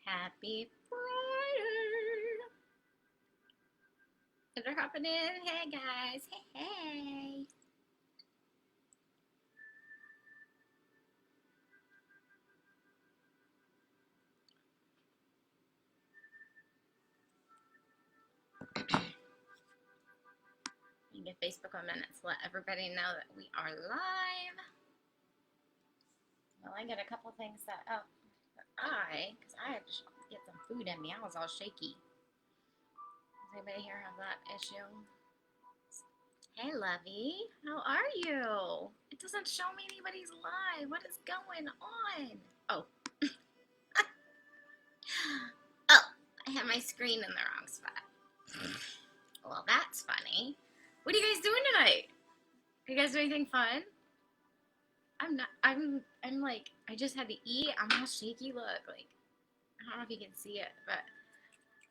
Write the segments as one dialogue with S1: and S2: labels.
S1: Happy Friday. Thanks for hopping in. Hey guys. Hey. You give Facebook a minute to let everybody know that we are live. Well, I get a couple things set up because I had to get some food in me. I was all shaky. Does anybody here have that issue? Hey, Lovey. How are you? It doesn't show me anybody's live. What is going on? Oh. Oh, I have my screen in the wrong spot. Well, that's funny. What are you guys doing tonight? Are you guys doing anything fun? I'm not. I'm like. I just had to eat. I'm all shaky. Look, like. I don't know if you can see it, but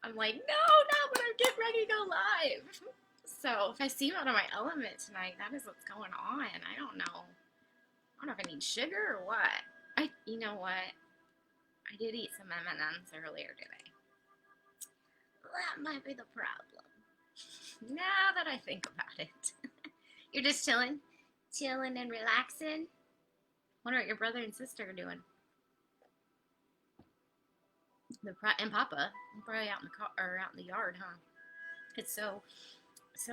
S1: I'm like, no, not when I'm getting ready to go live. So if I seem out of my element tonight, that is what's going on. I don't know. I don't know if I need sugar or what. You know what? I did eat some M&Ms earlier today. That might be the problem. Now that I think about it. You're just chilling and relaxing. Wonder what your brother and sister are doing. And Papa, probably out in the car or out in the yard, huh? It's so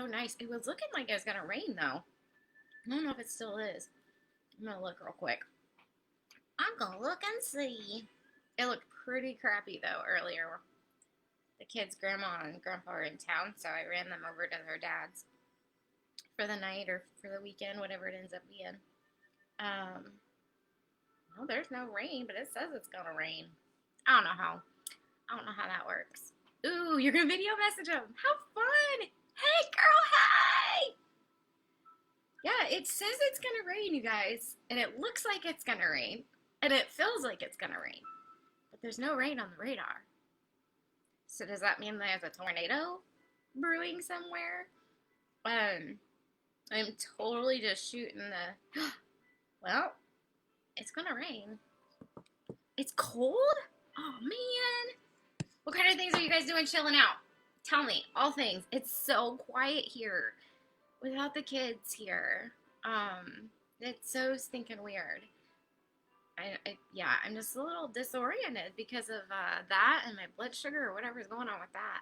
S1: nice. It was looking like it was gonna rain though. I don't know if it still is. I'm gonna look real quick. I'm gonna look and see. It looked pretty crappy though earlier. The kids' grandma and grandpa are in town, so I ran them over to their dad's for the night or for the weekend, whatever it ends up being. Well, there's no rain, but it says it's gonna rain. I don't know how that works. Ooh, you're gonna video message them. How fun! Hey, girl, hey! Yeah, it says it's gonna rain, you guys, and it looks like it's gonna rain, and it feels like it's gonna rain, but there's no rain on the radar. So does that mean there's a tornado brewing somewhere? I'm totally just shooting the. Well, it's gonna rain. It's cold? Oh man. What kind of things are you guys doing chilling out? Tell me, all things. It's so quiet here without the kids here. It's so stinking weird. I'm just a little disoriented because of that and my blood sugar or whatever's going on with that.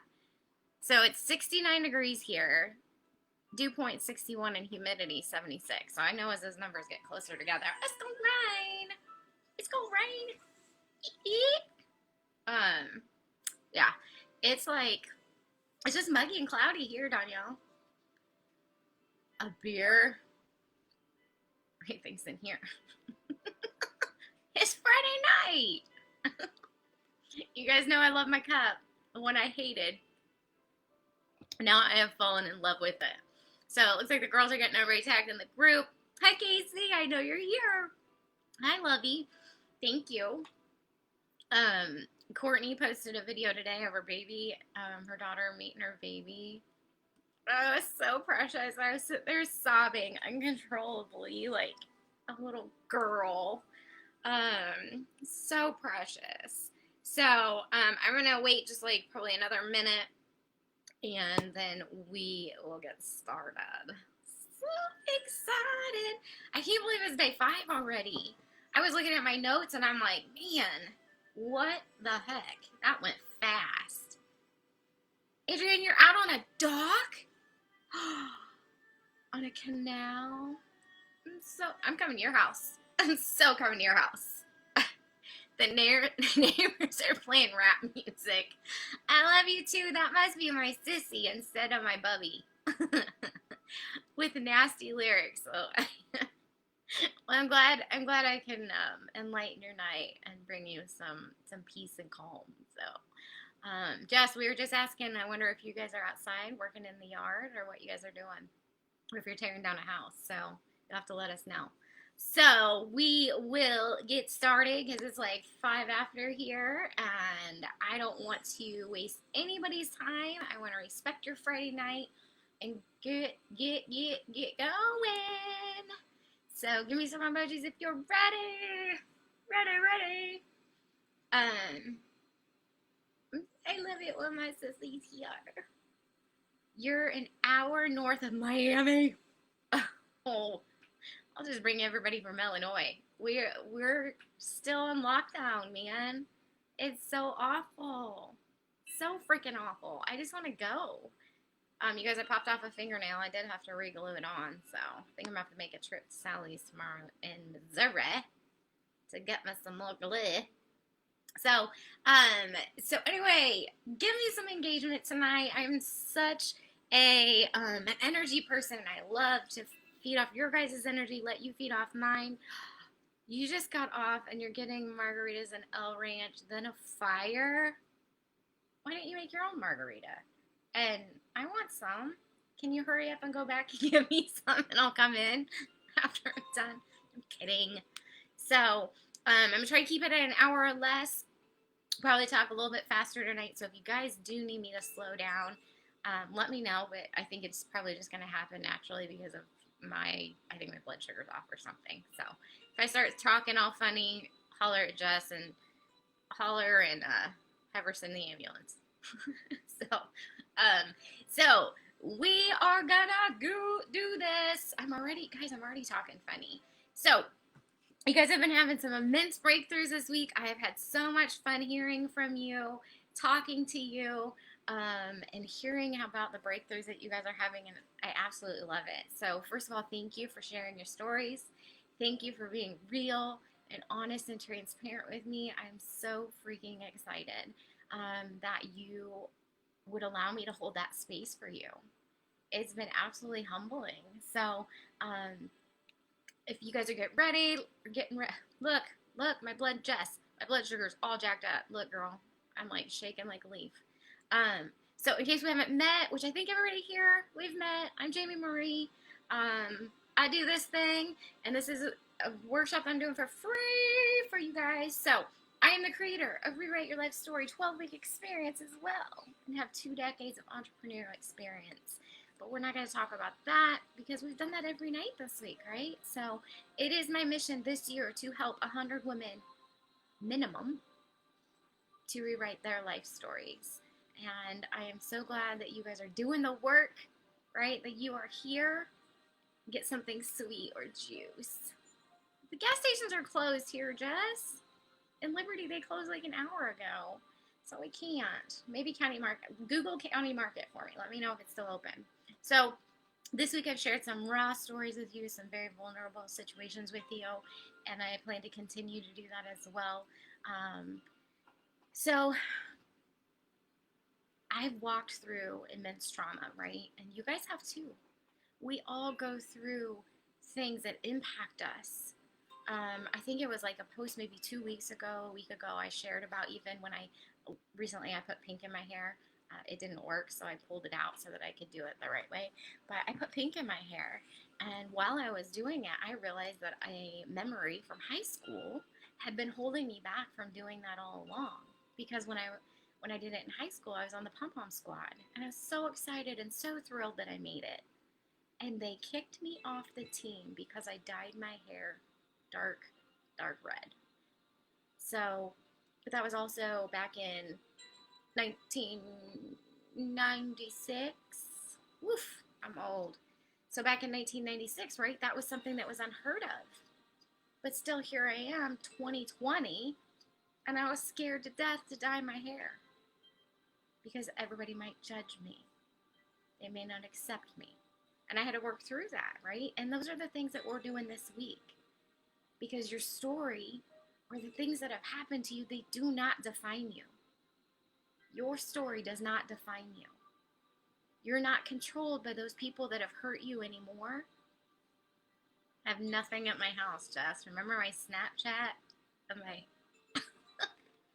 S1: So it's 69 degrees here, dew point 61, and humidity 76. So I know as those numbers get closer together, it's gonna rain. It's gonna rain. Yeah, it's just muggy and cloudy here, Danielle. A beer? Everything's in here. It's Friday night. You guys know I love my cup. The one I hated. Now I have fallen in love with it. So it looks like the girls are getting everybody tagged in the group. Hi, Casey. I know you're here. Hi, Lovey. Thank you. Courtney posted a video today of her baby, her daughter meeting her baby. Oh, it was so precious. I was sitting there sobbing uncontrollably like a little girl. So precious. So, I'm gonna wait just like probably another minute and then we will get started. So excited. I can't believe it's day 5 already. I was looking at my notes and I'm like, man, what the heck? That went fast. Adrian, you're out on a dock? On a canal? I'm coming to your house. I'm so coming to your house. The neighbors are playing rap music. I love you too. That must be my sissy instead of my bubby. With nasty lyrics. So well, I'm glad I can enlighten your night and bring you some peace and calm. So, Jess, we were just asking. I wonder if you guys are outside working in the yard or what you guys are doing, or if you're tearing down a house. So you'll have to let us know. So we will get started because it's like 5 after here, and I don't want to waste anybody's time. I want to respect your Friday night and get going. So give me some emojis if you're ready. Ready. I love it when my sissy's here. You're an hour north of Miami. Oh, I'll just bring everybody from Illinois. We're still in lockdown, man. It's so awful. So freaking awful. I just want to go. You guys, I popped off a fingernail. I did have to re-glue it on, so I think I'm gonna have to make a trip to Sally's tomorrow in Missouri to get me some more glue. So, so anyway, give me some engagement tonight. I'm such an energy person, and I love to feed off your guys' energy. Let you feed off mine. You just got off, and you're getting margaritas and El Ranch, then a fire. Why don't you make your own margarita? And I want some. Can you hurry up and go back and give me some, and I'll come in after I'm done? I'm kidding. So, I'm going to try to keep it at an hour or less. Probably talk a little bit faster tonight. So if you guys do need me to slow down, let me know. But I think it's probably just going to happen naturally because of I think my blood sugar's off or something. So if I start talking all funny, holler at Jess and have her send the ambulance. So we are gonna go do this. I'm already talking funny. So you guys have been having some immense breakthroughs this week. I have had so much fun hearing from you, talking to you, and hearing about the breakthroughs that you guys are having, and I absolutely love it. So first of all, thank you for sharing your stories. Thank you for being real and honest and transparent with me. I'm so freaking excited that you would allow me to hold that space for you. It's been absolutely humbling. So, if you guys are getting ready, look, my blood sugar's all jacked up. Look, girl, I'm like shaking like a leaf. So in case we haven't met, which I think everybody here, we've met, I'm Jamie Marie. I do this thing, and this is a workshop I'm doing for free for you guys. So I am the creator of Rewrite Your Life Story 12-week experience as well, and have 2 decades of entrepreneurial experience. But we're not going to talk about that because we've done that every night this week, right? So it is my mission this year to help 100 women, minimum, to rewrite their life stories. And I am so glad that you guys are doing the work, right? That you are here. Get something sweet or juice. The gas stations are closed here, Jess. In Liberty, they closed like an hour ago. So we can't. Maybe County Market. Google County Market for me. Let me know if it's still open. So this week I've shared some raw stories with you, some very vulnerable situations with you, and I plan to continue to do that as well. So I've walked through immense trauma, right? And you guys have too. We all go through things that impact us. I think it was like a post maybe 2 weeks ago, a week ago, I shared about even when I put pink in my hair. It didn't work, so I pulled it out so that I could do it the right way. But I put pink in my hair, and while I was doing it, I realized that a memory from high school had been holding me back from doing that all along. Because when I did it in high school, I was on the pom-pom squad, and I was so excited and so thrilled that I made it. And they kicked me off the team because I dyed my hair dark red. So, but that was also back in 1996. Woof, I'm old. So back in 1996, right, that was something that was unheard of. But still, here I am, 2020, and I was scared to death to dye my hair because everybody might judge me. They may not accept me. And I had to work through that, right? And those are the things that we're doing this week. Because your story or the things that have happened to you, they do not define you. Your story does not define you. You're not controlled by those people that have hurt you anymore. I have nothing at my house, Jess. Remember my Snapchat?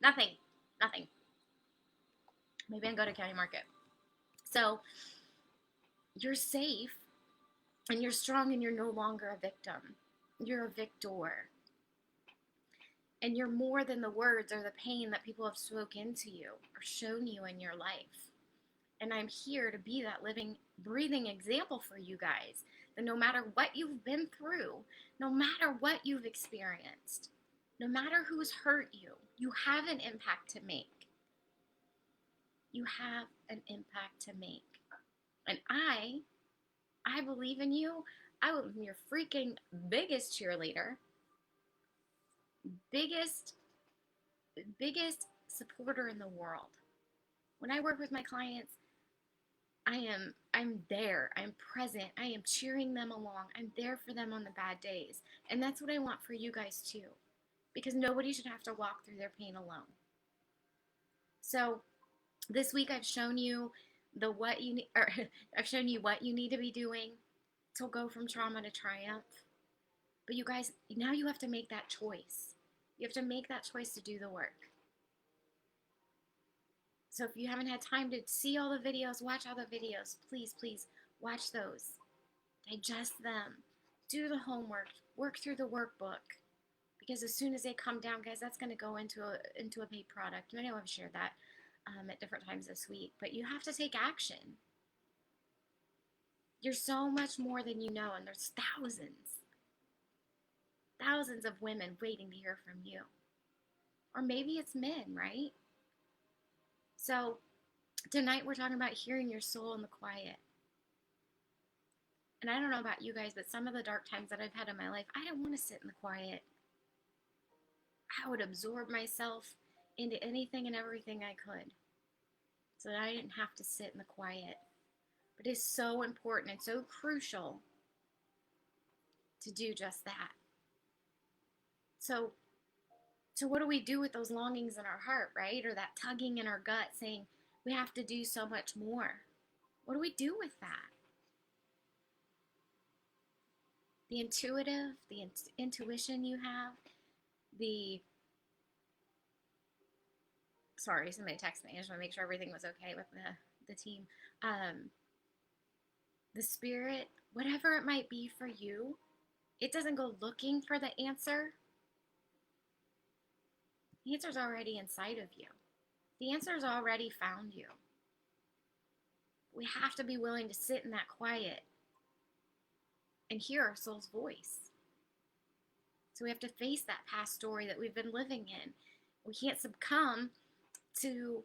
S1: Nothing. Maybe I'll go to County Market. So, you're safe, and you're strong, and you're no longer a victim. You're a victor. And you're more than the words or the pain that people have spoken to you or shown you in your life. And I'm here to be that living, breathing example for you guys. That no matter what you've been through, no matter what you've experienced, no matter who's hurt you, you have an impact to make. You have an impact to make. And I believe in you. I am your freaking biggest cheerleader, biggest, biggest supporter in the world. When I work with my clients, I'm there. I'm present. I am cheering them along. I'm there for them on the bad days. And that's what I want for you guys too. Because nobody should have to walk through their pain alone. So this week I've shown you the what you need, or I've shown you what you need to be doing to go from trauma to triumph. But you guys, now you have to make that choice. You have to make that choice to do the work. So if you haven't had time to see all the videos, watch all the videos, please, please watch those. Digest them. Do the homework. Work through the workbook. Because as soon as they come down, guys, that's going to go into a paid product. And I know I've shared that at different times this week. But you have to take action. You're so much more than you know. And there's thousands of women waiting to hear from you. Or maybe it's men, right? So tonight we're talking about hearing your soul in the quiet. And I don't know about you guys, but some of the dark times that I've had in my life, I didn't want to sit in the quiet. I would absorb myself into anything and everything I could so that I didn't have to sit in the quiet. But it's so important and so crucial to do just that. So what do we do with those longings in our heart, right? Or that tugging in our gut saying we have to do so much more? What do we do with that? The intuition you have, sorry, somebody texted me. I just want to make sure everything was okay with the team. The spirit, whatever it might be for you, it doesn't go looking for the answer. The answer's already inside of you. The answer's already found you. We have to be willing to sit in that quiet and hear our soul's voice. So we have to face that past story that we've been living in. We can't succumb to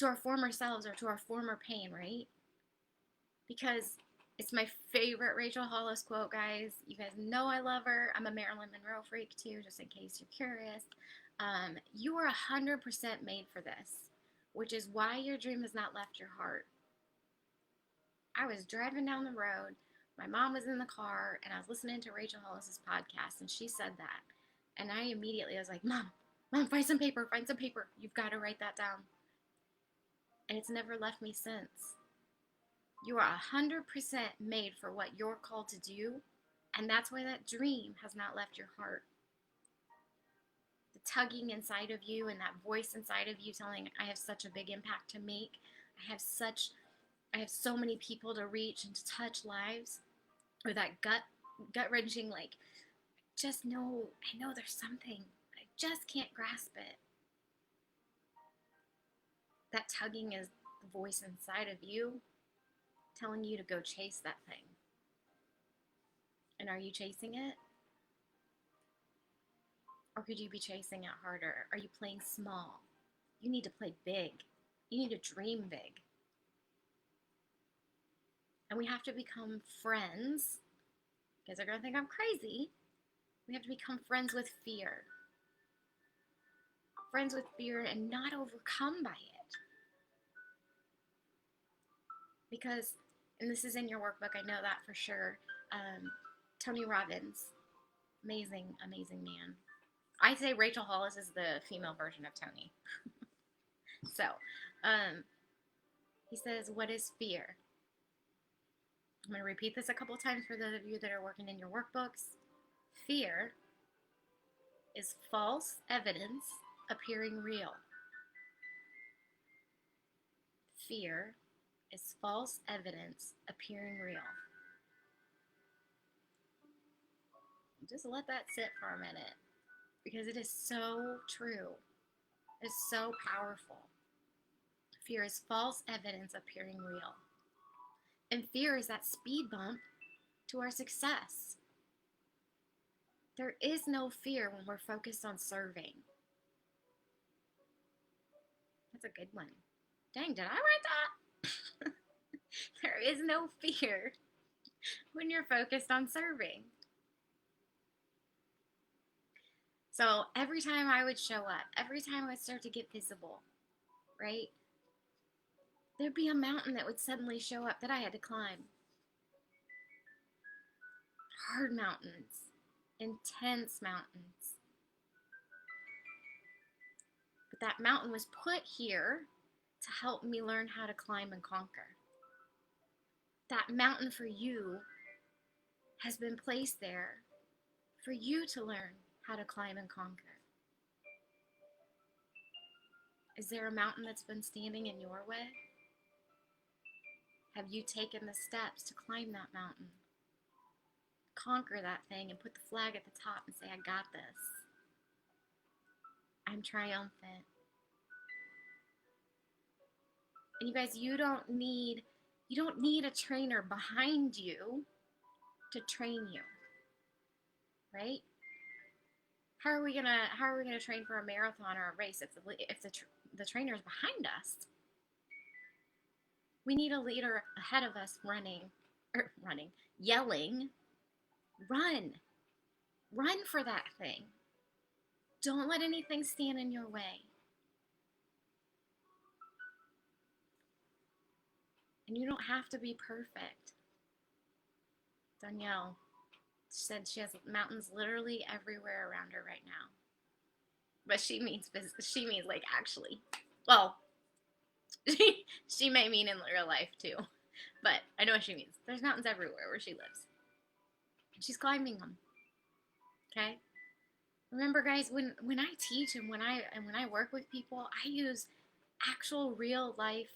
S1: our former selves or to our former pain, right? Because it's my favorite Rachel Hollis quote, guys. You guys know I love her. I'm a Marilyn Monroe freak too, just in case you're curious. You are 100% made for this, which is why your dream has not left your heart. I was driving down the road. My mom was in the car, and I was listening to Rachel Hollis's podcast, and she said that. And I immediately was like, Mom, find some paper. You've got to write that down. And it's never left me since. You are 100% made for what you're called to do, and that's why that dream has not left your heart. The tugging inside of you and that voice inside of you telling, I have such a big impact to make. I have so many people to reach and to touch lives. Or that gut-wrenching, like, I know there's something, but I just can't grasp it. That tugging is the voice inside of you telling you to go chase that thing. And are you chasing it? Or could you be chasing it harder? Are you playing small? You need to play big. You need to dream big. And we have to become friends. You guys are going to think I'm crazy. We have to become friends with fear. Friends with fear and not overcome by it. Because, and this is in your workbook, I know that for sure, Tony Robbins, amazing, amazing man. I say Rachel Hollis is the female version of Tony. So, he says, what is fear? I'm going to repeat this a couple times for those of you that are working in your workbooks. Fear is false evidence appearing real. Fear is false evidence appearing real. Just let that sit for a minute, because it is so true. It's so powerful. Fear is false evidence appearing real. And fear is that speed bump to our success. There is no fear when we're focused on serving. That's a good one. Dang, did I write that? There is no fear when you're focused on serving. So every time I would show up, every time I would start to get visible, right? There'd be a mountain that would suddenly show up that I had to climb. Hard mountains, intense mountains. But that mountain was put here to help me learn how to climb and conquer. That mountain for you has been placed there for you to learn how to climb and conquer. Is there a mountain that's been standing in your way? Have you taken the steps to climb that mountain? Conquer that thing and put the flag at the top and say, I got this. I'm triumphant. And you guys, you don't need a trainer behind you to train you. Right? How are we gonna train for a marathon or a race if the trainer's behind us? We need a leader ahead of us yelling, run for that thing. Don't let anything stand in your way. And you don't have to be perfect. Danielle said she has mountains literally everywhere around her right now. But she means like actually. Well, she may mean in real life too. But I know what she means. There's mountains everywhere where she lives. She's climbing them. Okay? Remember, guys, when I teach and when I work with people, I use actual real life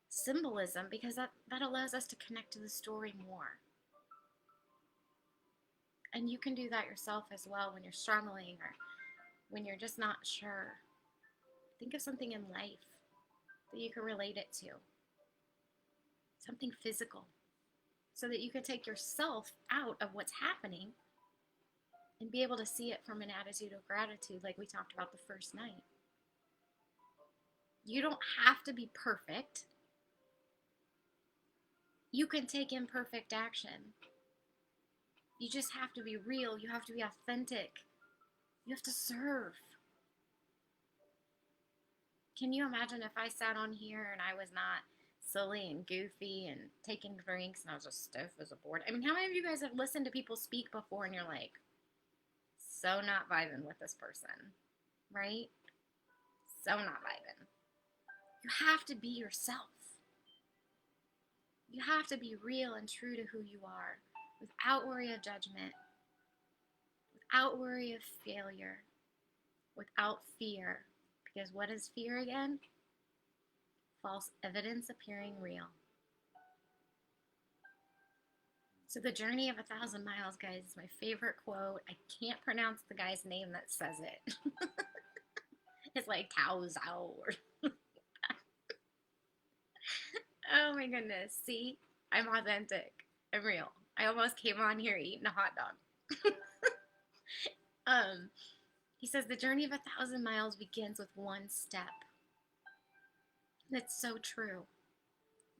S1: symbolism because that allows us to connect to the story more. And you can do that yourself as well when you're struggling or when you're just not sure. Think of something in life that you can relate it to. Something physical. So that you can take yourself out of what's happening and be able to see it from an attitude of gratitude like we talked about the first night. You don't have to be perfect. You can take imperfect action. You just have to be real. You have to be authentic. You have to serve. Can you imagine if I sat on here and I was not silly and goofy and taking drinks and I was just stiff as a board? I mean, how many of you guys have listened to people speak before and you're like, so not vibing with this person, right? So not vibing. You have to be yourself. You have to be real and true to who you are without worry of judgment, without worry of failure, without fear. Because what is fear again? False evidence appearing real. So the journey of 1,000 miles, guys, is my favorite quote. I can't pronounce the guy's name that says it. It's like Tao Zhao or oh my goodness. See? I'm authentic. I'm real. I almost came on here eating a hot dog. He says the journey of 1,000 miles begins with one step. That's so true.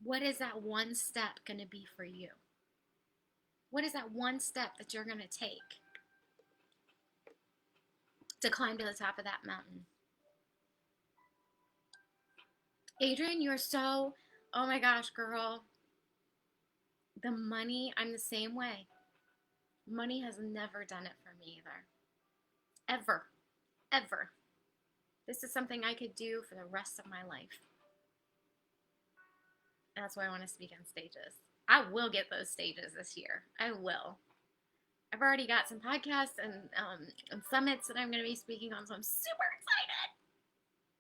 S1: What is that one step going to be for you? What is that one step that you're going to take to climb to the top of that mountain? Adrian, you're so, oh my gosh, girl. The money, I'm the same way. Money has never done it for me either. Ever. Ever. This is something I could do for the rest of my life. And that's why I want to speak on stages. I will get those stages this year. I will. I've already got some podcasts and summits that I'm going to be speaking on, so I'm super excited.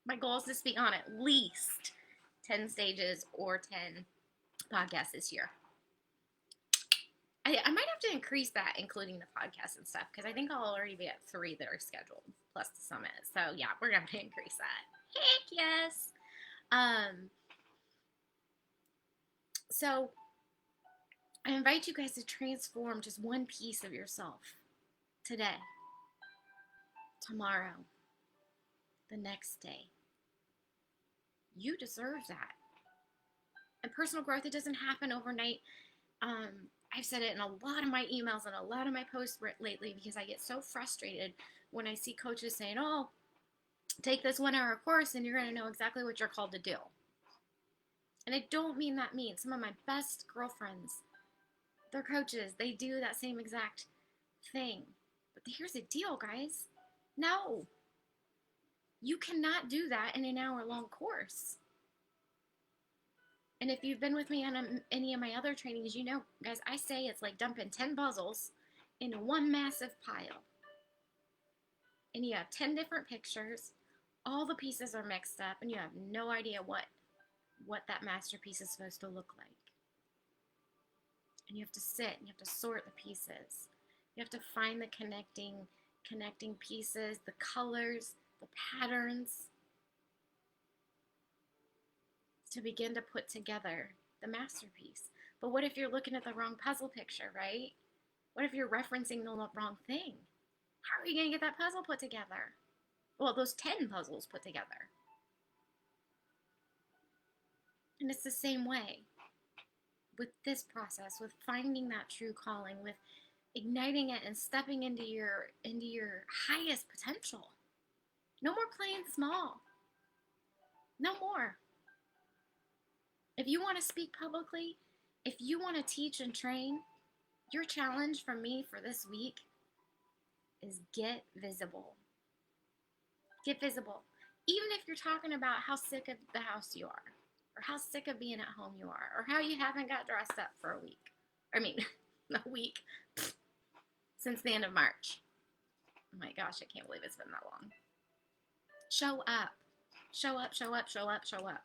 S1: My goal is to speak on at least 10 stages or 10 podcasts this year. I might have to increase that, including the podcasts and stuff, because I think I'll already be at 3 that are scheduled, plus the summit. So, yeah, we're going to increase that. Heck yes! So, I invite you guys to transform just one piece of yourself today, tomorrow, the next day. You deserve that. And personal growth, it doesn't happen overnight. I've said it in a lot of my emails and a lot of my posts lately because I get so frustrated when I see coaches saying, oh, take this 1 hour course and you're going to know exactly what you're called to do. And I don't mean that mean. Some of my best girlfriends, they're coaches. They do that same exact thing. But here's the deal, guys. No. You cannot do that in an hour-long course. And if you've been with me on any of my other trainings, you know, guys, I say it's like dumping 10 puzzles into one massive pile. And you have 10 different pictures. All the pieces are mixed up, and you have no idea what that masterpiece is supposed to look like. And you have to sit and you have to sort the pieces. You have to find the connecting pieces, the colors, the patterns, to begin to put together the masterpiece. But what if you're looking at the wrong puzzle picture, right? What if you're referencing the wrong thing? How are you going to get that puzzle put together? Well, those 10 puzzles put together. And it's the same way with this process, with finding that true calling, with igniting it and stepping into your highest potential. No more playing small. No more. If you want to speak publicly, if you want to teach and train, your challenge from me for this week is get visible. Get visible. Even if you're talking about how sick of the house you are, or how sick of being at home you are, or how you haven't got dressed up for a week. A week since the end of March. Oh my gosh, I can't believe it's been that long. Show up. Show up, show up, show up, show up.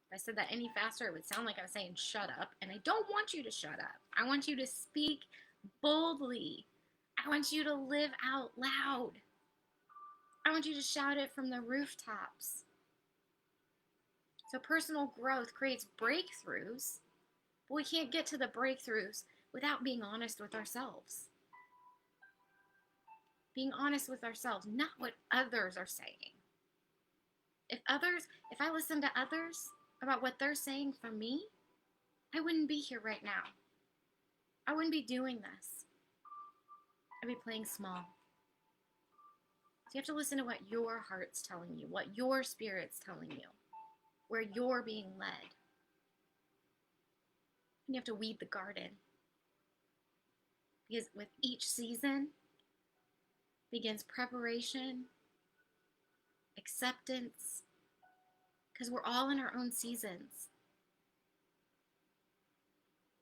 S1: If I said that any faster, it would sound like I was saying shut up. And I don't want you to shut up. I want you to speak boldly. I want you to live out loud. I want you to shout it from the rooftops. So personal growth creates breakthroughs, but we can't get to the breakthroughs without being honest with ourselves. Being honest with ourselves, not what others are saying. If I listen to others about what they're saying for me, I wouldn't be here right now. I wouldn't be doing this. I'd be playing small. So you have to listen to what your heart's telling you, what your spirit's telling you, where you're being led. And you have to weed the garden. Because with each season begins preparation, acceptance, because we're all in our own seasons.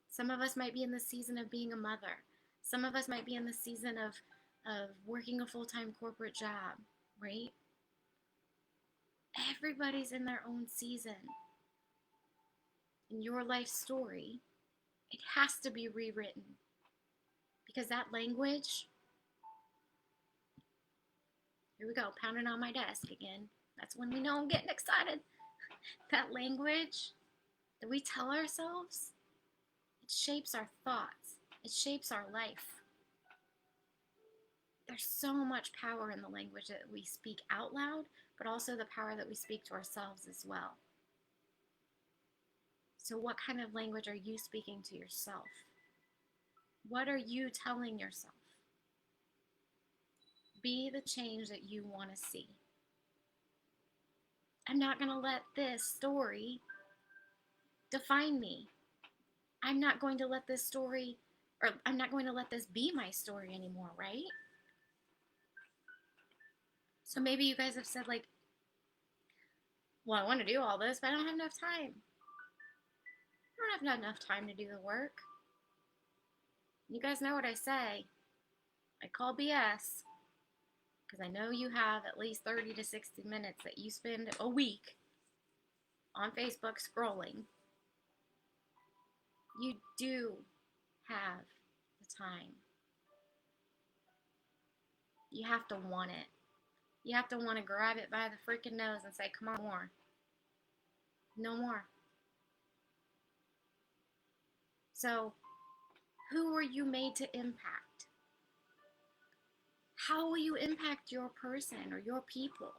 S1: Some of us might be in the season of being a mother. Some of us might be in the season of working a full-time corporate job, right? Everybody's in their own season. In your life story, it has to be rewritten. Because that language, here we go, pounding on my desk again. That's when we know I'm getting excited. That language that we tell ourselves, it shapes our thoughts. It shapes our life. There's so much power in the language that we speak out loud, but also the power that we speak to ourselves as well. So what kind of language are you speaking to yourself? What are you telling yourself? Be the change that you want to see. I'm not going to let this story define me. I'm not going to let this story, or I'm not going to let this be my story anymore, right? So maybe you guys have said like, well, I want to do all this, but I don't have enough time. I don't have enough time to do the work. You guys know what I say. I call BS. Because I know you have at least 30 to 60 minutes that you spend a week on Facebook scrolling. You do have the time. You have to want it. You have to want to grab it by the freaking nose and say, come on, more. No more. So, who are you made to impact? How will you impact your person or your people?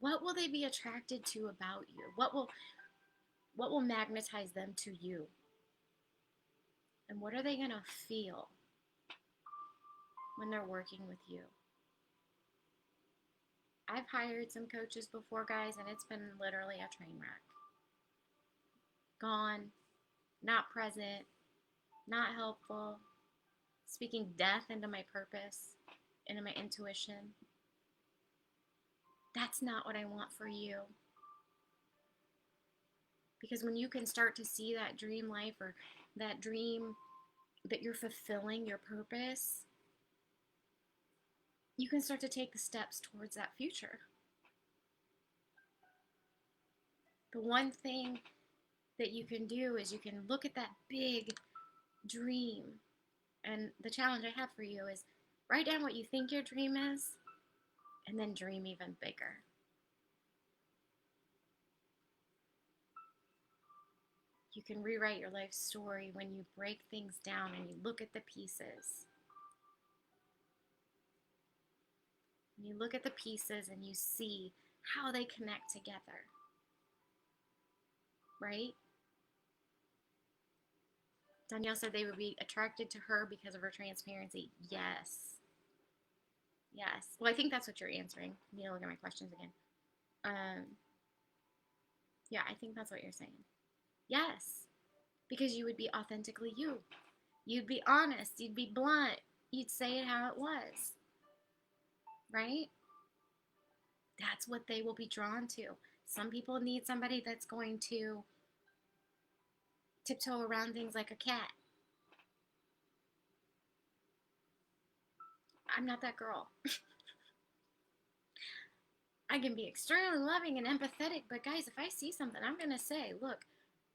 S1: What will they be attracted to about you? What will magnetize them to you? And what are they going to feel when they're working with you? I've hired some coaches before, guys, and it's been literally a train wreck. Gone, not present, not helpful, speaking death into my purpose, into my intuition. That's not what I want for you. Because when you can start to see that dream life, or that dream that you're fulfilling your purpose, you can start to take the steps towards that future. The one thing that you can do is you can look at that big dream. And the challenge I have for you is write down what you think your dream is, and then dream even bigger. You can rewrite your life story when you break things down and you look at the pieces. When you look at the pieces and you see how they connect together. Right? Danielle said they would be attracted to her because of her transparency. Yes. Yes. Well, I think that's what you're answering. Let me look at my questions again. Yeah, I think that's what you're saying. Yes. Because you would be authentically you. You'd be honest. You'd be blunt. You'd say it how it was. Right? That's what they will be drawn to. Some people need somebody that's going to tiptoe around things like a cat. I'm not that girl. I can be extremely loving and empathetic, but guys, if I see something, I'm gonna say, look,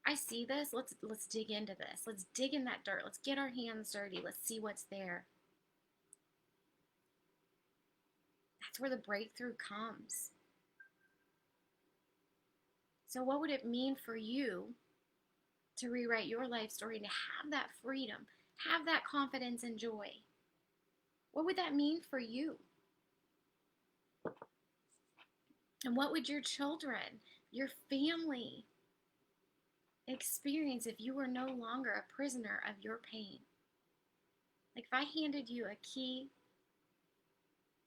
S1: I see this. Let's dig into this. Let's dig in that dirt. Let's get our hands dirty. Let's see what's there. That's where the breakthrough comes. So what would it mean for you to rewrite your life story, to have that freedom, have that confidence and joy? What would that mean for you? And what would your children, your family experience if you were no longer a prisoner of your pain? Like if I handed you a key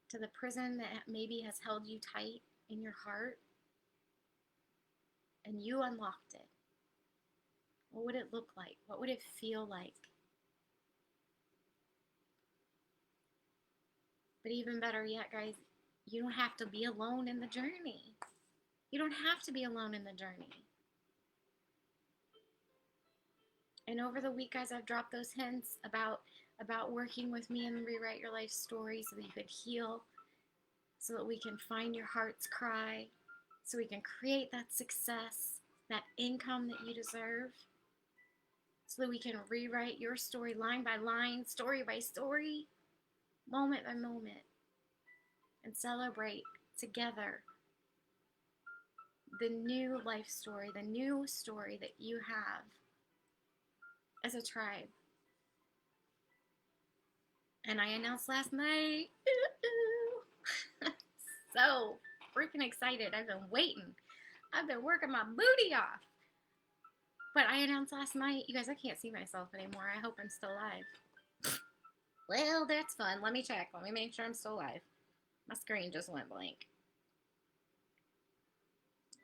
S1: to the prison that maybe has held you tight in your heart, and you unlocked it, what would it look like? What would it feel like? But even better yet, guys, you don't have to be alone in the journey. You don't have to be alone in the journey. And over the week, guys, I've dropped those hints about working with me and Rewrite Your Life Story so that you could heal, so that we can find your heart's cry, so we can create that success, that income that you deserve, so that we can rewrite your story line by line, story by story, moment by moment, and celebrate together the new life story, the new story that you have as a tribe. And I announced last night, so freaking excited. I've been waiting. I've been working my booty off. But I announced last night, you guys, I can't see myself anymore. I hope I'm still alive. Well, that's fun. Let me check. Let me make sure I'm still alive. My screen just went blank.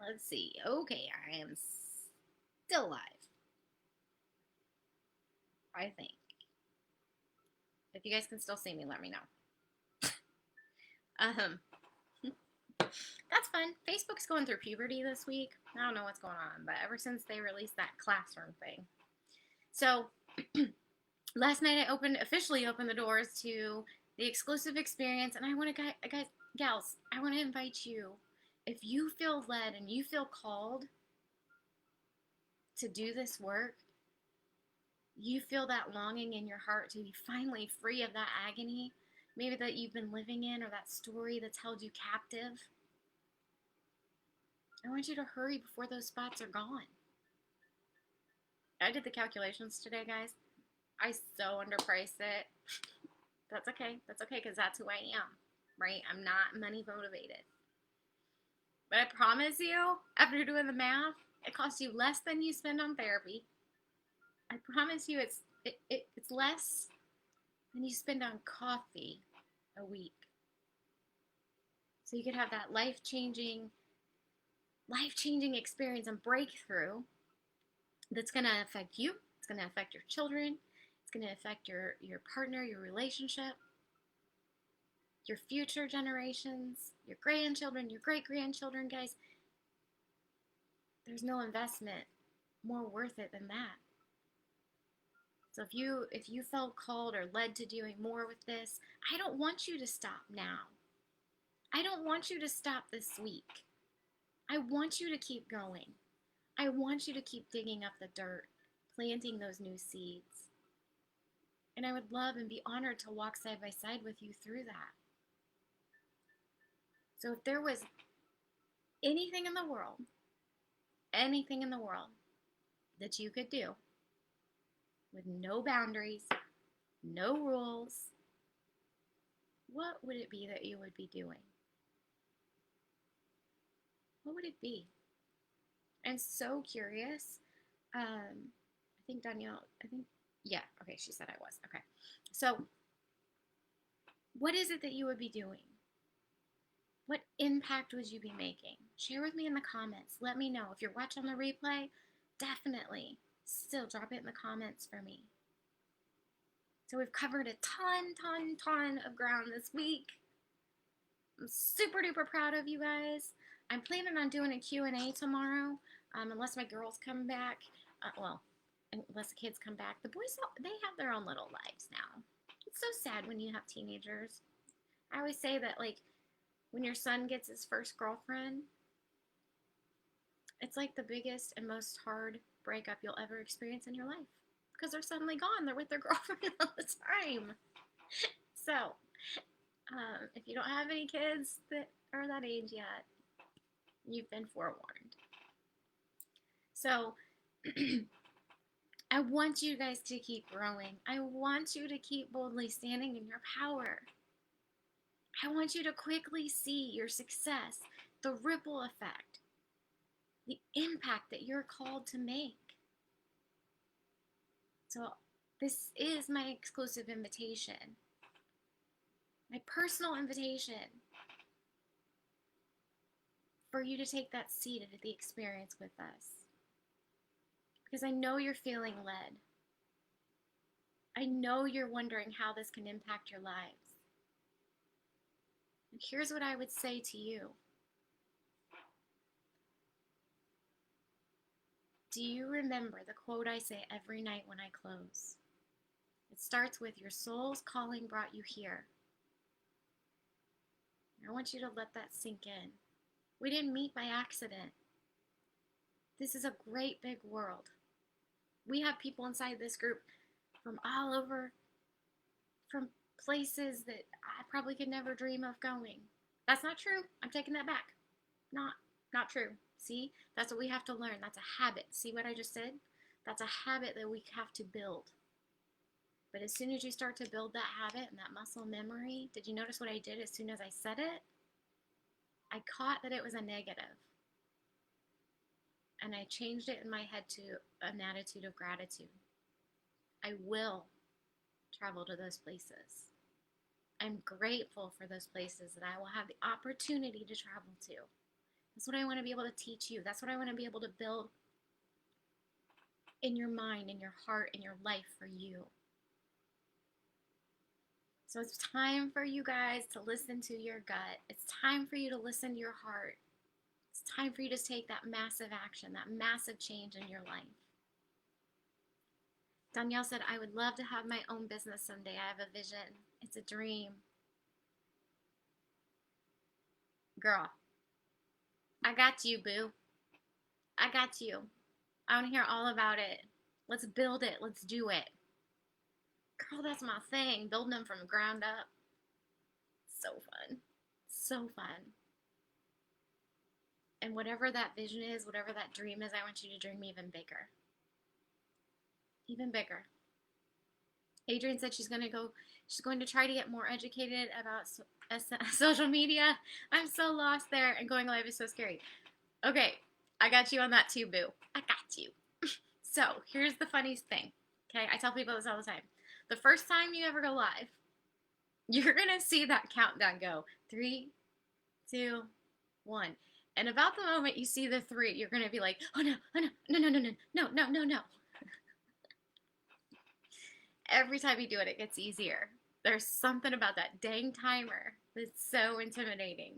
S1: Let's see. Okay, I am still alive. I think. If you guys can still see me, let me know. That's fun. Facebook's going through puberty this week. I don't know what's going on, but ever since they released that classroom thing. So, last night I officially opened the doors to the exclusive experience, and I want to, guys, gals, I want to invite you. If you feel led and you feel called to do this work, you feel that longing in your heart to be finally free of that agony, maybe that you've been living in, or that story that's held you captive, I want you to hurry before those spots are gone. I did the calculations today, guys. I so underpriced it. That's okay. That's okay, because that's who I am, right? I'm not money motivated. But I promise you, after doing the math, it costs you less than you spend on therapy. I promise you, it's less than you spend on coffee a week. So you could have that life changing experience and breakthrough that's going to affect you. It's going to affect your children. It's going to affect your partner, your relationship, your future generations, your grandchildren, your great grandchildren, guys. There's no investment more worth it than that. So if you felt called or led to doing more with this, I don't want you to stop now. I don't want you to stop this week. I want you to keep going. I want you to keep digging up the dirt, planting those new seeds. And I would love and be honored to walk side by side with you through that. So if there was anything in the world that you could do with no boundaries, no rules, what would it be that you would be doing? What would it be? I'm so curious. I think Danielle, yeah, okay, she said I was. Okay. So, what is it that you would be doing? What impact would you be making? Share with me in the comments. Let me know. If you're watching the replay, definitely still drop it in the comments for me. So we've covered a ton of ground this week. I'm super duper proud of you guys. I'm planning on doing a Q&A tomorrow, unless my girls come back. Unless the kids come back. The boys, they have their own little lives now. It's so sad when you have teenagers. I always say that, like, when your son gets his first girlfriend, it's like the biggest and most hard breakup you'll ever experience in your life. Because they're suddenly gone. They're with their girlfriend all the time. So, if you don't have any kids that are that age yet, you've been forewarned. So, I want you guys to keep growing. I want you to keep boldly standing in your power. I want you to quickly see your success, the ripple effect, the impact that you're called to make. So this is my exclusive invitation, my personal invitation for you to take that seat at the experience with us. Because I know you're feeling led. I know you're wondering how this can impact your lives. And here's what I would say to you. Do you remember the quote I say every night when I close? It starts with, your soul's calling brought you here. I want you to let that sink in. We didn't meet by accident. This is a great big world. We have people inside this group from all over, from places that I probably could never dream of going. That's not true. I'm taking that back. Not true. See, that's what we have to learn. That's a habit. See what I just said? That's a habit that we have to build. But as soon as you start to build that habit and that muscle memory, did you notice what I did as soon as I said it? I caught that it was a negative. And I changed it in my head to an attitude of gratitude. I will travel to those places. I'm grateful for those places that I will have the opportunity to travel to. That's what I want to be able to teach you. That's what I want to be able to build in your mind, in your heart, in your life for you. So it's time for you guys to listen to your gut. It's time for you to listen to your heart. It's time for you to take that massive action, that massive change in your life. Danielle said, I would love to have my own business someday. I have a vision. It's a dream. Girl, I got you, boo. I got you. I want to hear all about it. Let's build it. Let's do it. Girl, that's my thing. Building them from the ground up. So fun. So fun. And whatever that vision is, whatever that dream is, I want you to dream even bigger. Even bigger. Adrian said she's going to try to get more educated about social media. I'm so lost there, and going live is so scary. Okay, I got you on that too, boo. I got you. So here's the funniest thing. Okay, I tell people this all the time. The first time you ever go live, you're going to see that countdown go 3, 2, 1. And about the moment you see the 3, you're going to be like, oh no, oh no, no, no, no, no, no, no, no, no. Every time you do it, it gets easier. There's something about that dang timer that's so intimidating.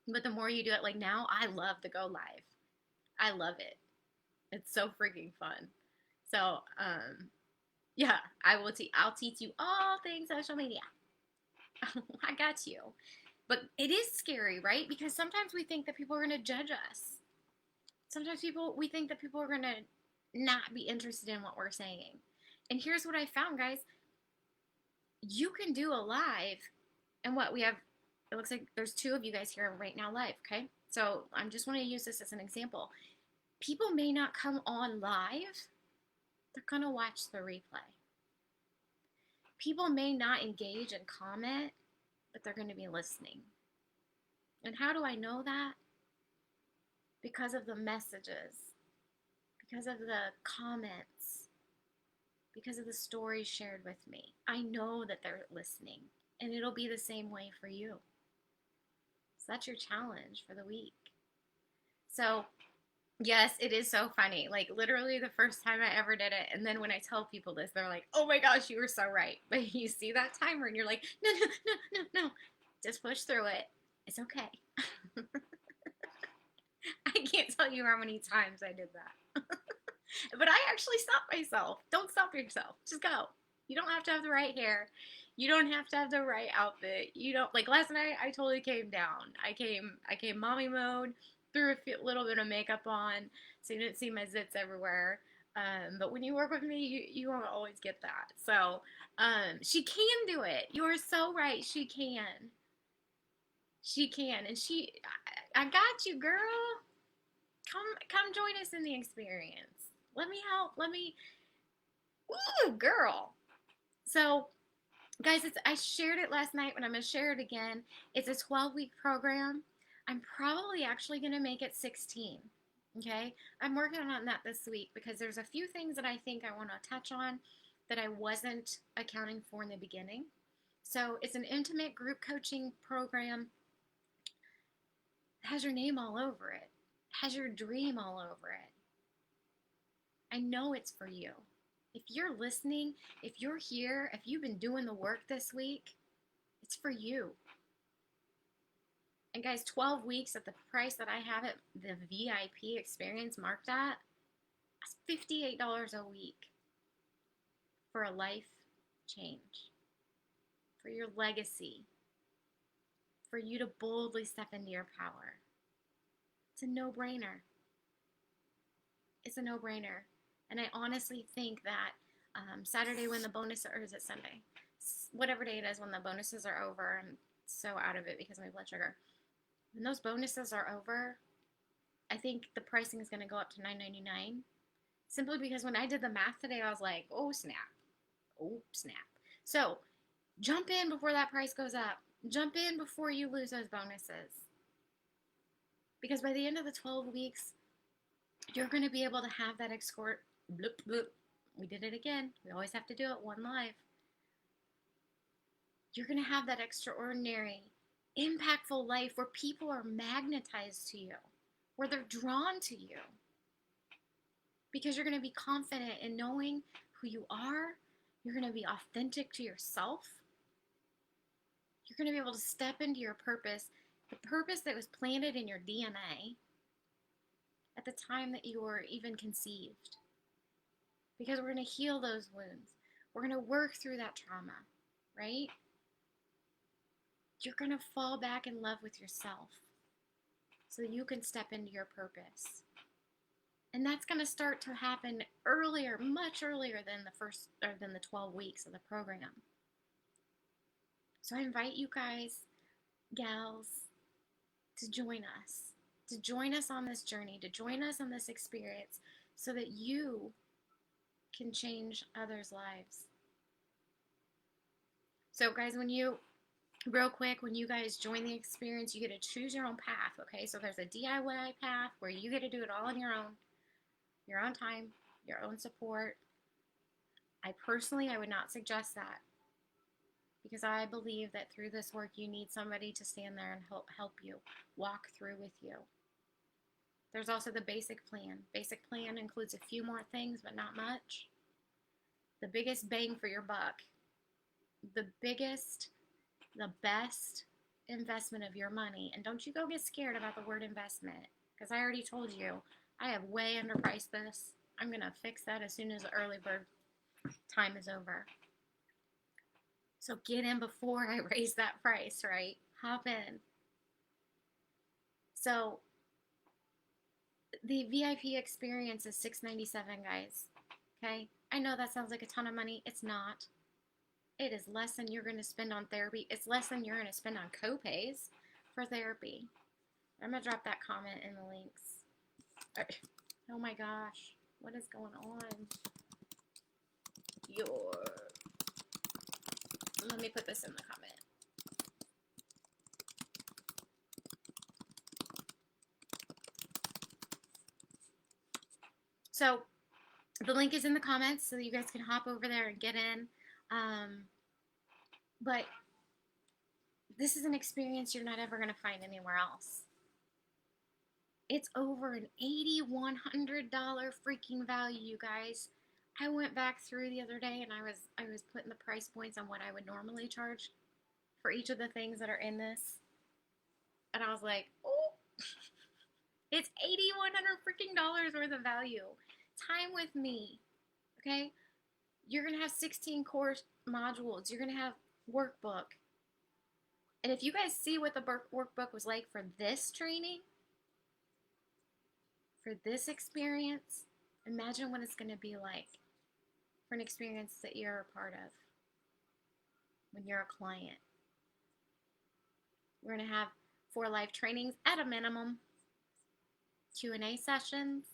S1: But the more you do it, like now, I love to go live. I love it. It's so freaking fun. So, yeah, I'll teach you all things social media. I got you. But it is scary, right? Because sometimes we think that people are going to judge us. Sometimes we think that people are going to not be interested in what we're saying. And here's what I found, guys. You can do a live, and it looks like there's 2 of you guys here right now live, okay? So I just want to use this as an example. People may not come on live, they're going to watch the replay. People may not engage and comment, but they're going to be listening. And how do I know that? Because of the messages, because of the comments, because of the stories shared with me. I know that they're listening, and it'll be the same way for you. So that's your challenge for the week. So, yes, it is so funny. Like, literally the first time I ever did it, and then when I tell people this, they're like, oh my gosh, you were so right. But you see that timer, and you're like, no, no, no, no, no. Just push through it. It's okay. I can't tell you how many times I did that. But I actually stopped myself. Don't stop yourself. Just go. You don't have to have the right hair. You don't have to have the right outfit. You don't, like last night I totally came down. I came mommy mode, threw a little bit of makeup on, so you didn't see my zits everywhere. But when you work with me, you won't always get that. So, she can do it. You are so right. She can. She can. And I got you, girl. Come join us in the experience. Let me help. Ooh, girl. So, guys, I shared it last night, but I'm going to share it again. It's a 12-week program. I'm probably actually going to make it 16. Okay? I'm working on that this week because there's a few things that I think I want to touch on that I wasn't accounting for in the beginning. So, it's an intimate group coaching program. It has your name all over it. Has your dream all over it. I know it's for you. If you're listening, if you're here, if you've been doing the work this week, it's for you. And guys, 12 weeks at the price that I have it, the VIP experience marked at, that's $58 a week for a life change, for your legacy, for you to boldly step into your power. It's a no-brainer. It's a no-brainer. And I honestly think that Saturday when the bonus, or is it Sunday? Whatever day it is when the bonuses are over, I'm so out of it because of my blood sugar. When those bonuses are over, I think the pricing is going to go up to $9.99. Simply because when I did the math today, I was like, oh snap. Oh snap. So jump in before that price goes up. Jump in before you lose those bonuses. Because by the end of the 12 weeks, you're going to be able to have that escort. Bloop, bloop. We did it again. We always have to do it one live. You're going to have that extraordinary, impactful life where people are magnetized to you, where they're drawn to you. Because you're going to be confident in knowing who you are. You're going to be authentic to yourself. You're going to be able to step into your purpose, the purpose that was planted in your DNA at the time that you were even conceived. Because we're going to heal those wounds. We're going to work through that trauma, right? You're going to fall back in love with yourself so you can step into your purpose. And that's going to start to happen earlier, much earlier than the 12 weeks of the program. So I invite you guys, gals, to join us on this journey, to join us on this experience so that you can change others' lives. So guys, real quick, when you guys join the experience, you get to choose your own path, okay? So there's a DIY path where you get to do it all on your own time, your own support. I would not suggest that because I believe that through this work, you need somebody to stand there and help you, walk through with you. There's also the basic plan. Basic plan includes a few more things, but not much. The biggest bang for your buck, the best investment of your money. And don't you go get scared about the word investment, because I already told you, I have way underpriced this. I'm going to fix that as soon as the early bird time is over. So get in before I raise that price, right? Hop in. So the VIP experience is $697, guys. Okay? I know that sounds like a ton of money. It's not. It is less than you're going to spend on therapy. It's less than you're going to spend on copays for therapy. I'm going to drop that comment in the links. Oh my gosh. What is going on? Let me put this in the comment. So the link is in the comments, so you guys can hop over there and get in. But this is an experience you're not ever going to find anywhere else. It's over an $8,100 freaking value, you guys. I went back through the other day and I was putting the price points on what I would normally charge for each of the things that are in this. And I was like, oh, it's $8,100 freaking dollars worth of value. Time with me, okay? You're going to have 16 course modules. You're going to have workbook. And if you guys see what the workbook was like for this training, for this experience, imagine what it's going to be like for an experience that you're a part of when you're a client. We're going to have 4 live trainings at a minimum, Q&A sessions,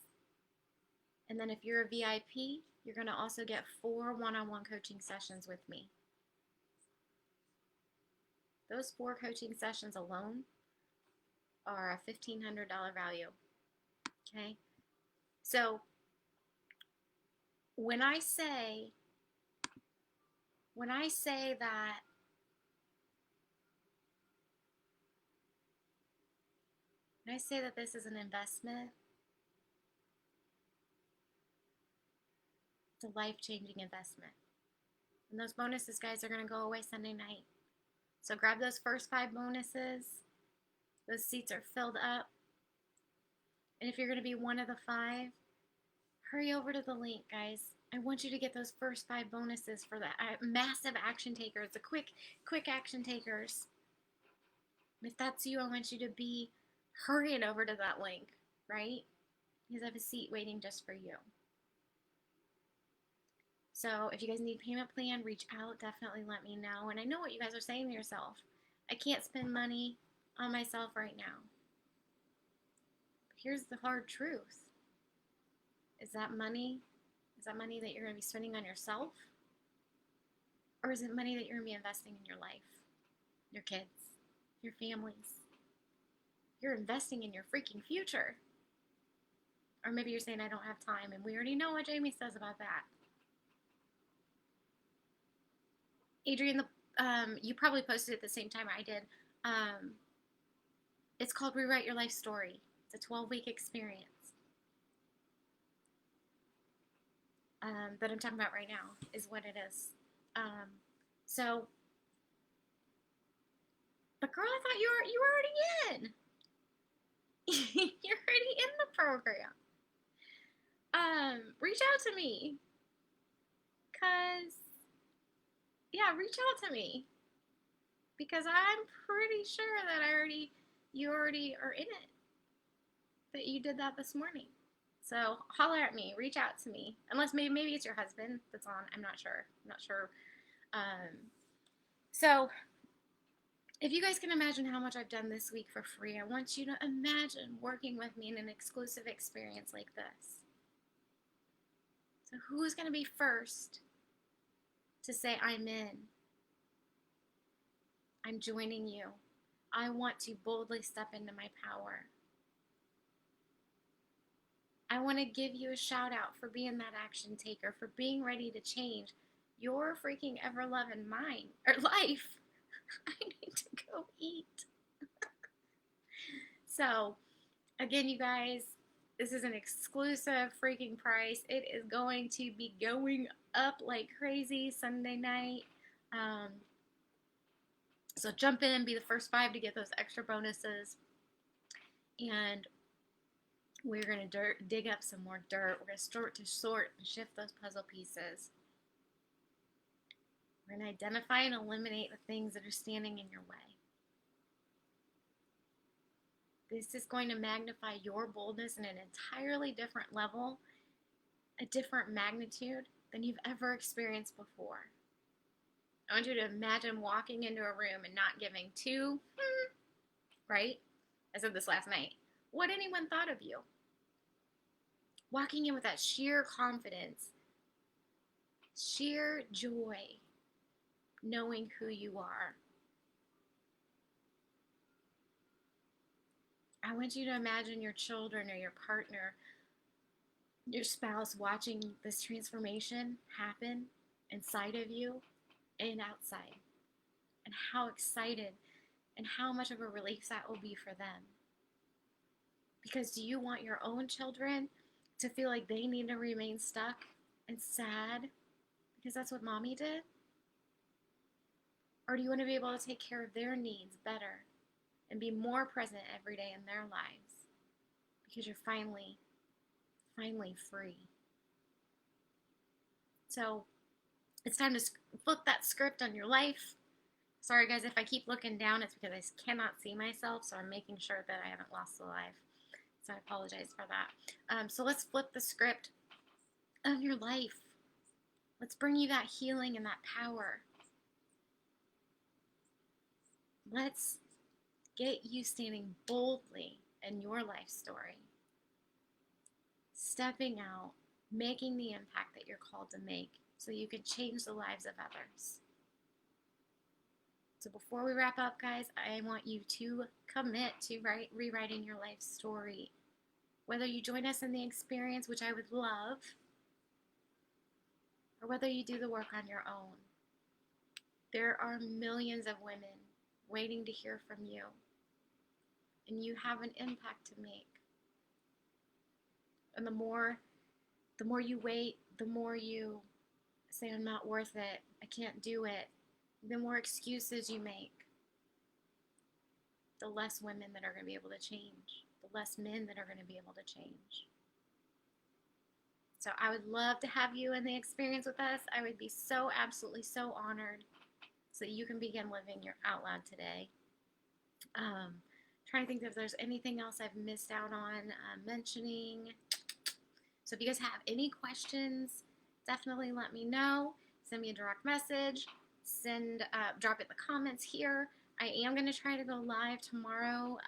S1: and then if you're a VIP, you're going to also get 4 one-on-one coaching sessions with me. Those 4 coaching sessions alone are a $1,500 value. Okay? So when I say that this is an investment, it's a life-changing investment. And those bonuses, guys, are going to go away Sunday night. So grab those first 5 bonuses. Those seats are filled up. And if you're going to be one of the 5, hurry over to the link, guys. I want you to get those first 5 bonuses for the massive action takers, the quick action takers. And if that's you, I want you to be hurrying over to that link, right? Because I have a seat waiting just for you. So if you guys need a payment plan, reach out. Definitely let me know. And I know what you guys are saying to yourself. I can't spend money on myself right now. But here's the hard truth. Is that money that you're going to be spending on yourself? Or is it money that you're going to be investing in your life, your kids, your families? You're investing in your freaking future. Or maybe you're saying, I don't have time. And we already know what Jamie says about that. Adrian, you probably posted at the same time I did. It's called Rewrite Your Life Story. It's a 12-week experience that I'm talking about right now is what it is. But girl, I thought you were already in. You're already in the program. Reach out to me. Reach out to me. Because I'm pretty sure that you already are in it. That you did that this morning. So holler at me, reach out to me. Unless maybe it's your husband that's on. I'm not sure. So if you guys can imagine how much I've done this week for free, I want you to imagine working with me in an exclusive experience like this. So who's going to be first to say I'm in? I'm joining you. I want to boldly step into my power. I want to give you a shout out for being that action taker, for being ready to change your freaking ever loving mind or life. I need to go eat. So, again, you guys, this is an exclusive freaking price. It is going to be going up like crazy Sunday night. So jump in, be the first 5 to get those extra bonuses. And we're going to dig up some more dirt. We're going to sort and shift those puzzle pieces. We're going to identify and eliminate the things that are standing in your way. This is going to magnify your boldness in an entirely different level, a different magnitude than you've ever experienced before. I want you to imagine walking into a room and not giving two, right? I said this last night. What anyone thought of you. Walking in with that sheer confidence, sheer joy, knowing who you are. I want you to imagine your children or your partner, your spouse watching this transformation happen inside of you and outside, and how excited and how much of a relief that will be for them. Because do you want your own children to feel like they need to remain stuck and sad because that's what mommy did? Or do you want to be able to take care of their needs better and be more present every day in their lives because you're finally free? So it's time to flip that script on your life. Sorry guys, if I keep looking down, it's because I cannot see myself, so I'm making sure that I haven't lost the live. So I apologize for that. So let's flip the script of your life. Let's bring you that healing and that power. Let's get you standing boldly in your life story. Stepping out, making the impact that you're called to make so you can change the lives of others. So before we wrap up, guys, I want you to commit to rewriting your life story. Whether you join us in the experience, which I would love, or whether you do the work on your own. There are millions of women waiting to hear from you, and you have an impact to make. And the more you wait, the more you say, I'm not worth it, I can't do it, the more excuses you make, the less women that are going to be able to change, the less men that are going to be able to change. So I would love to have you in the experience with us. I would be so absolutely so honored so that you can begin living your out loud today. Trying to think if there's anything else I've missed out on mentioning. So if you guys have any questions, definitely let me know. Send me a direct message. Drop it in the comments here. I am going to try to go live tomorrow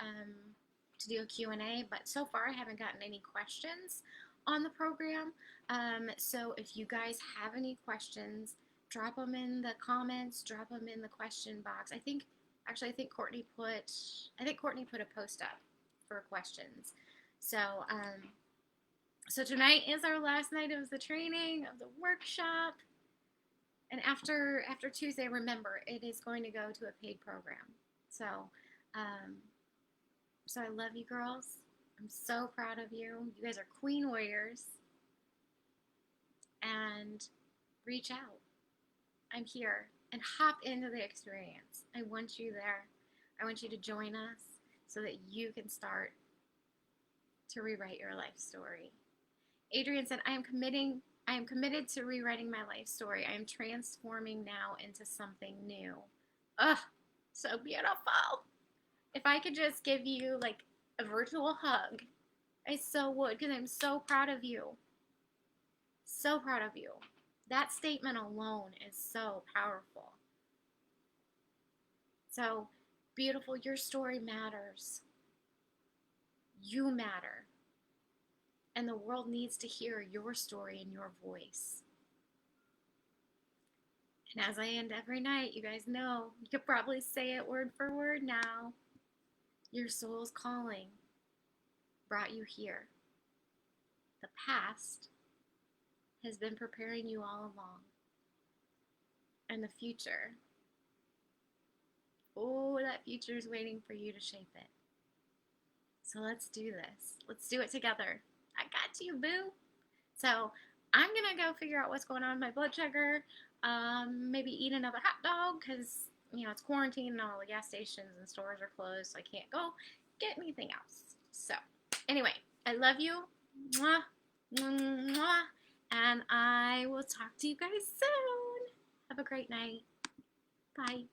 S1: to do a Q&A, but so far I haven't gotten any questions on the program. So if you guys have any questions, drop them in the comments, drop them in the question box. I think Courtney put a post up for questions. So so tonight is our last night of the training, of the workshop. And after Tuesday, remember, it is going to go to a paid program. So so I love you girls. I'm so proud of you. You guys are queen warriors. And reach out. I'm here. And hop into the experience. I want you there. I want you to join us so that you can start to rewrite your life story. Adrian said, I am committed to rewriting my life story. I am transforming now into something new. Ugh, so beautiful. If I could just give you like a virtual hug, I so would, because I'm so proud of you. So proud of you. That statement alone is so powerful. So beautiful, your story matters. You matter. And the world needs to hear your story and your voice. And as I end every night, you guys know, you could probably say it word for word now. Your soul's calling brought you here. The past has been preparing you all along. And the future, oh, that future is waiting for you to shape it. So let's do this. Let's do it together. I got you, boo. So I'm gonna go figure out what's going on with my blood sugar. Maybe eat another hot dog because it's quarantine and all the gas stations and stores are closed, so I can't go get anything else. So anyway, I love you. Mwah, mwah, and I will talk to you guys soon. Have a great night. Bye.